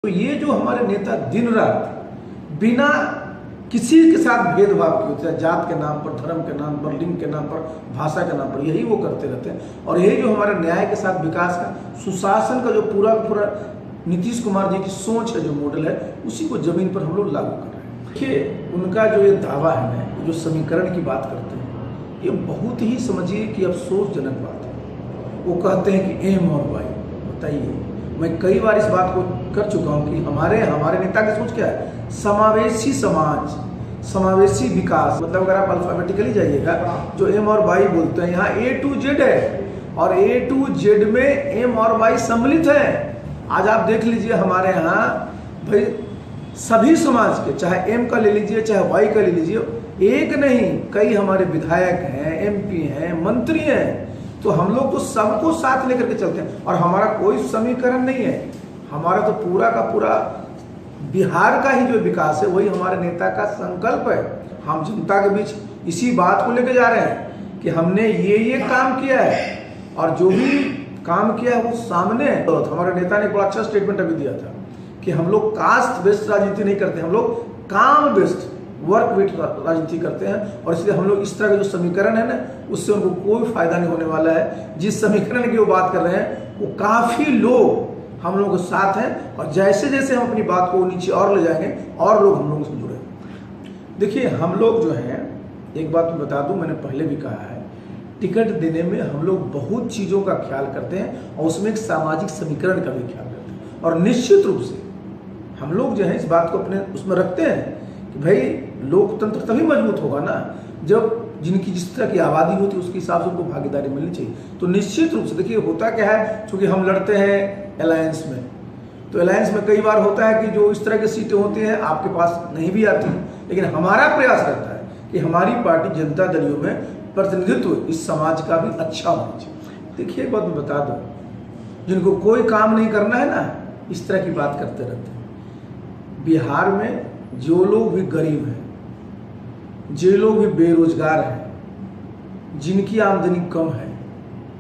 तो ये जो हमारे नेता दिन रात बिना किसी के साथ भेदभाव किए, चाहे जात के नाम पर, धर्म के नाम पर, लिंग के नाम पर, भाषा के नाम पर, यही वो करते रहते हैं। और यही जो हमारे न्याय के साथ विकास का, सुशासन का जो पूरा नीतीश कुमार जी की सोच है, जो मॉडल है, उसी को जमीन पर हम लोग लागू कर रहे हैं। देखिए, उनका जो ये दावा है ना, जो समीकरण की बात करते हैं, ये बहुत ही समझिए कि अफसोसजनक बात है। वो कहते हैं कि एम और वाई। बताइए, मैं कई बार इस बात को कर चुका हूँ कि हमारे नेता की सोच क्या है? समावेशी समाज, समावेशी विकास। मतलब अगर आप अल्फाबेटिकली जाइएगा, जो एम और वाई बोलते हैं, यहाँ ए टू जेड है और ए टू जेड में एम और वाई सम्मिलित है। आज आप देख लीजिए हमारे यहाँ भाई सभी समाज के, चाहे एम का ले लीजिए चाहे वाई का ले लीजिए, एक नहीं कई हमारे विधायक हैं, एमपी हैं, मंत्री हैं। तो हम लोग तो सबको साथ लेकर के चलते हैं और हमारा कोई समीकरण नहीं है। हमारा तो पूरा का पूरा बिहार का ही जो विकास है वही हमारे नेता का संकल्प है। हम जनता के बीच इसी बात को लेकर जा रहे हैं कि हमने ये काम किया है और जो भी काम किया है वो सामने है। तो हमारे नेता ने बड़ा अच्छा स्टेटमेंट अभी दिया था कि हम लोग कास्ट बेस्ड राजनीति नहीं करते, हम लोग काम बेस्ड, वर्क विथ राजनीति करते हैं। और इसलिए हम लोग इस तरह का जो समीकरण है ना, उससे उनको कोई फायदा नहीं होने वाला है। जिस समीकरण की वो बात कर रहे हैं, वो काफ़ी लोग हम लोगों के साथ हैं और जैसे जैसे हम अपनी बात को नीचे और ले जाएंगे और लोग हम लोगों से जुड़ेंगे। देखिए, हम लोग जो हैं, एक बात मैं बता दूं, मैंने पहले भी कहा है, टिकट देने में हम लोग बहुत चीज़ों का ख्याल करते हैं और उसमें एक सामाजिक समीकरण का भी ख्याल करते हैं। और निश्चित रूप से हम लोग जो है इस बात को अपने उसमें रखते हैं कि भाई लोकतंत्र तभी मजबूत होगा ना जब जिनकी जिस तरह की आबादी होती है उसके हिसाब से उनको भागीदारी मिलनी चाहिए। तो निश्चित रूप से देखिए, होता क्या है, चूंकि हम लड़ते हैं अलायंस में, तो अलायंस में कई बार होता है कि जो इस तरह की सीटें होती हैं आपके पास नहीं भी आती, लेकिन हमारा प्रयास रहता है कि हमारी पार्टी जनता दलियों में प्रतिनिधित्व इस समाज का भी अच्छा होना चाहिए। देखिए, एक बात मैं बता दूं, जिनको कोई काम नहीं करना है ना, इस तरह की बात करते रहते हैं। बिहार में जो लोग भी गरीब हैं, जो लोग भी बेरोजगार हैं, जिनकी आमदनी कम है,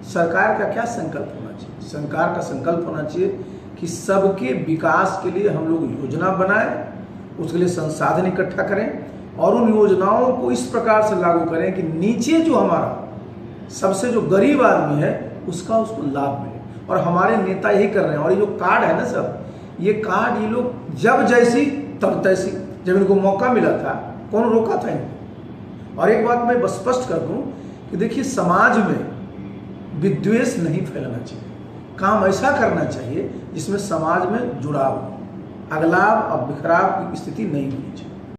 सरकार का क्या संकल्प होना चाहिए? सरकार का संकल्प होना चाहिए कि सबके विकास के लिए हम लोग योजना बनाएं, उसके लिए संसाधन इकट्ठा करें और उन योजनाओं को इस प्रकार से लागू करें कि नीचे जो हमारा सबसे जो गरीब आदमी है उसको लाभ मिले। और हमारे नेता यही कर रहे हैं। और ये जो कार्ड है ना सब, ये कार्ड ये लोग जब जैसी तब तैसी, जब इनको मौका मिला था कौन रोका था इनको? और एक बात मैं बस स्पष्ट कर दूं कि देखिए, समाज में विद्वेष नहीं फैलाना चाहिए, काम ऐसा करना चाहिए जिसमें समाज में जुड़ाव, अगलाव और बिखराव की स्थिति नहीं होनी चाहिए।